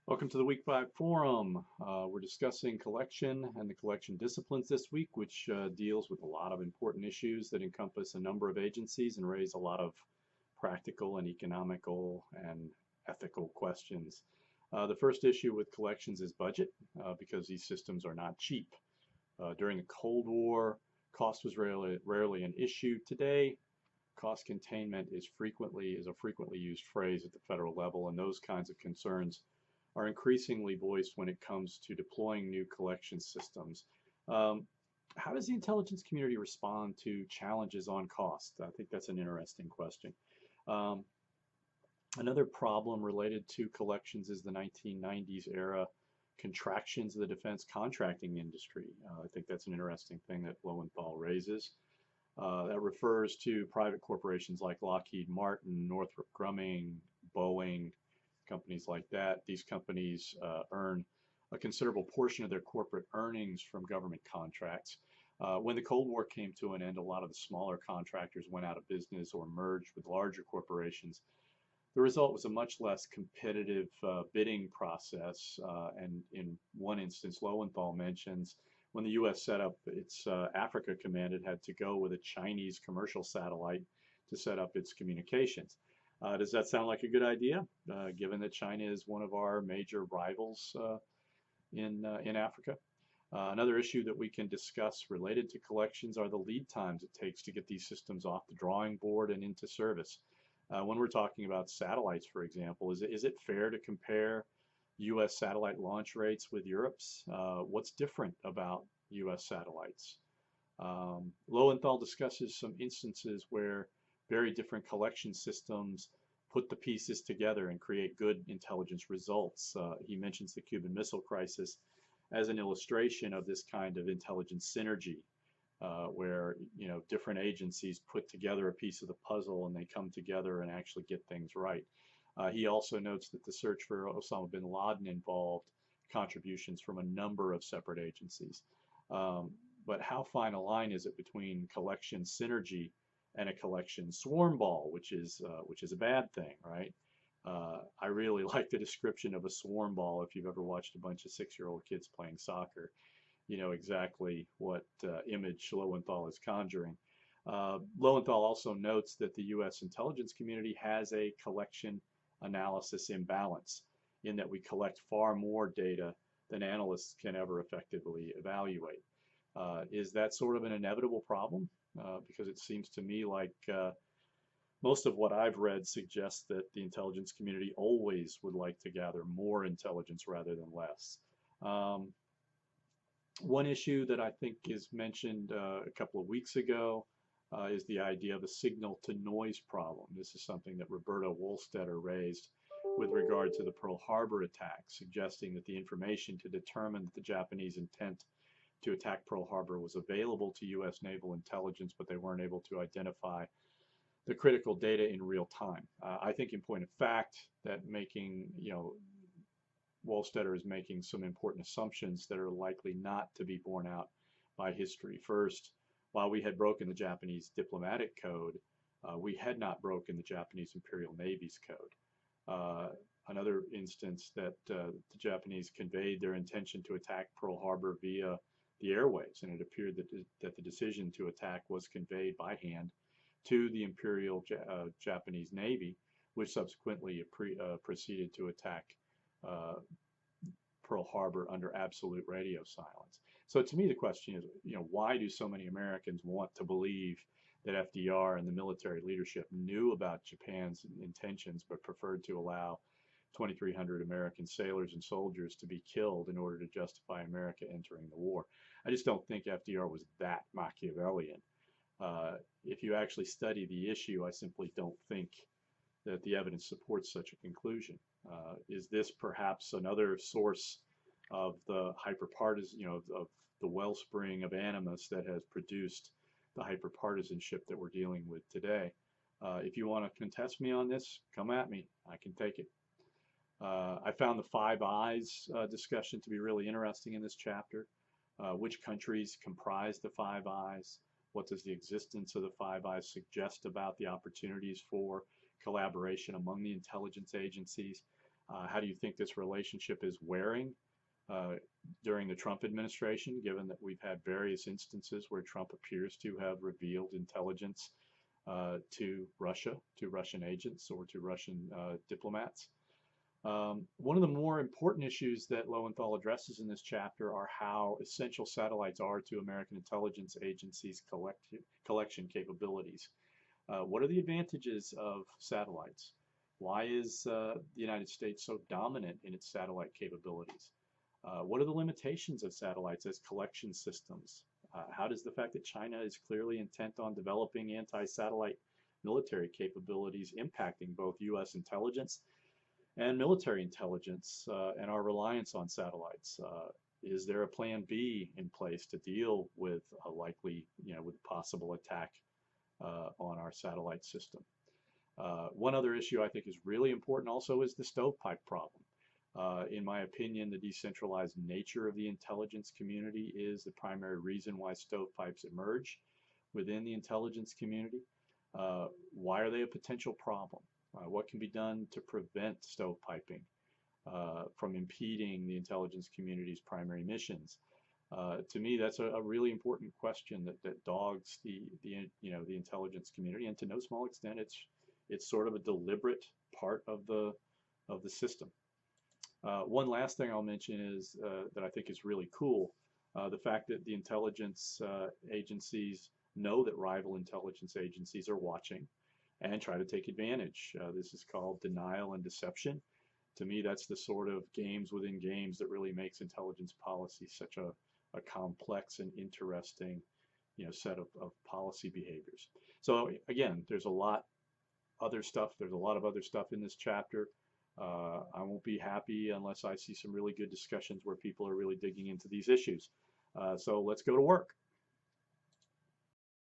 Welcome to the Week 5 Forum. We're discussing collection and the collection disciplines this week, which deals with a lot of important issues that encompass a number of agencies and raise a lot of practical and economical and ethical questions. The first issue with collections is budget, because these systems are not cheap. During the Cold War, cost was rarely an issue. Today, cost containment is a frequently used phrase at the federal level, and those kinds of concerns are increasingly voiced when it comes to deploying new collection systems. How does the intelligence community respond to challenges on cost? I think that's an interesting question. Um, Another problem related to collections is the 1990s era contractions of the defense contracting industry. I think that's an interesting thing that Lowenthal raises. That refers to private corporations like Lockheed Martin, Northrop Grumman, Boeing, companies like that. These companies earn a considerable portion of their corporate earnings from government contracts. When the Cold War came to an end, a lot of the smaller contractors went out of business or merged with larger corporations. The result was a much less competitive bidding process. And in one instance, Lowenthal mentions when the U.S. set up its Africa Command, it had to go with a Chinese commercial satellite to set up its communications. Does that sound like a good idea, given that China is one of our major rivals in Africa? Another issue that we can discuss related to collections are the lead times it takes to get these systems off the drawing board and into service. When we're talking about satellites, for example, is it fair to compare U.S. satellite launch rates with Europe's? What's different about U.S. satellites? Lowenthal discusses some instances where very different collection systems put the pieces together and create good intelligence results. He mentions the Cuban Missile Crisis as an illustration of this kind of intelligence synergy, where different agencies put together a piece of the puzzle and they come together and actually get things right. He also notes that the search for Osama bin Laden involved contributions from a number of separate agencies. But how fine a line is it between collection synergy and a collection swarm ball, which is a bad thing, right? I really like the description of a swarm ball. If you've ever watched a bunch of 6-year-old kids playing soccer, you know exactly what image Lowenthal is conjuring. Lowenthal also notes that the U.S. intelligence community has a collection analysis imbalance in that we collect far more data than analysts can ever effectively evaluate. Is that sort of an inevitable problem? Because it seems to me like most of what I've read suggests that the intelligence community always would like to gather more intelligence rather than less. One issue that I think is mentioned a couple of weeks ago is the idea of a signal to noise problem. This is something that Roberta Wohlstetter raised with regard to the Pearl Harbor attack, suggesting that the information to determine that the Japanese intent to attack Pearl Harbor was available to U.S. naval intelligence, but they weren't able to identify the critical data in real time. I think in point of fact that Wohlstetter is making some important assumptions that are likely not to be borne out by history. First, while we had broken the Japanese diplomatic code, we had not broken the Japanese Imperial Navy's code. Another instance that the Japanese conveyed their intention to attack Pearl Harbor via the airwaves, and it appeared that the decision to attack was conveyed by hand to the Imperial Japanese Navy, which subsequently proceeded to attack Pearl Harbor under absolute radio silence. So to me, the question is, why do so many Americans want to believe that FDR and the military leadership knew about Japan's intentions but preferred to allow 2,300 American sailors and soldiers to be killed in order to justify America entering the war? I just don't think FDR was that Machiavellian. If you actually study the issue, I simply don't think that the evidence supports such a conclusion. Is this perhaps another source of the hyperpartisan, of the wellspring of animus that has produced the hyperpartisanship that we're dealing with today? If you want to contest me on this, come at me. I can take it. I found the Five Eyes discussion to be really interesting in this chapter. Which countries comprise the Five Eyes? What does the existence of the Five Eyes suggest about the opportunities for collaboration among the intelligence agencies? How do you think this relationship is wearing uh, during the Trump administration, given that we've had various instances where Trump appears to have revealed intelligence to Russia, to Russian agents, or to Russian diplomats? One of the more important issues that Lowenthal addresses in this chapter are how essential satellites are to American intelligence agencies' collection capabilities. What are the advantages of satellites? Why is the United States so dominant in its satellite capabilities? What are the limitations of satellites as collection systems? How does the fact that China is clearly intent on developing anti-satellite military capabilities impacting both U.S. intelligence and military intelligence and our reliance on satellites? Is there a plan B in place to deal with a likely, with possible attack on our satellite system? One other issue I think is really important also is the stovepipe problem. In my opinion, the decentralized nature of the intelligence community is the primary reason why stovepipes emerge within the intelligence community. Why are they a potential problem? What can be done to prevent stovepiping from impeding the intelligence community's primary missions? To me, that's a really important question that dogs the intelligence community, and to no small extent, it's sort of a deliberate part of the system. One last thing I'll mention is that I think is really cool, the fact that the intelligence agencies know that rival intelligence agencies are watching and try to take advantage. This is called denial and deception. To me, that's the sort of games within games that really makes intelligence policy such a complex and interesting, set of policy behaviors. So again, there's a lot other stuff. There's a lot of other stuff in this chapter. I won't be happy unless I see some really good discussions where people are really digging into these issues. So let's go to work.